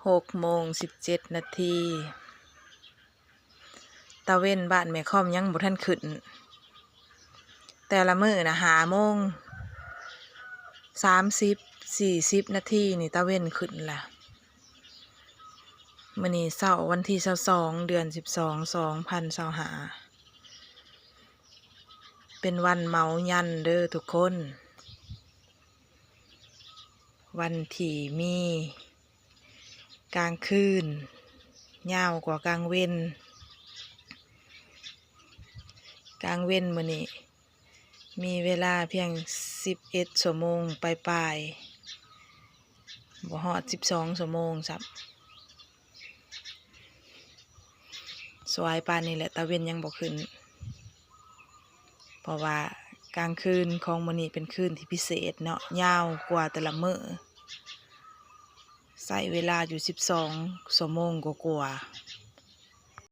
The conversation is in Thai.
6:17 ตะเว้นบ้านแม่ค่อมยังบ่ทันขึ้นแต่ละมื้อนะ5:30-40 นี่ตะเว้นขึ้นล่ะมื้อนี้เช้าวันที่22เดือน12 2025เป็นวันเมายันเด้อทุกคนวันที่มีกลางคืนยาวกว่ากลางเว้นมื้อนี้มีเวลาเพียง11 ชั่วโมงปลายๆบ่ฮอด12 ชั่วโมงซับสวยปานนี้แหละตะเว้นยังบ่ขึ้นเพราะว่ากลางคืนของมื้อนี้เป็นคืนที่พิเศษเนาะยาวกว่าแต่ละมื้อใช้เวลาอยู่12 ชั่วโมงกว่า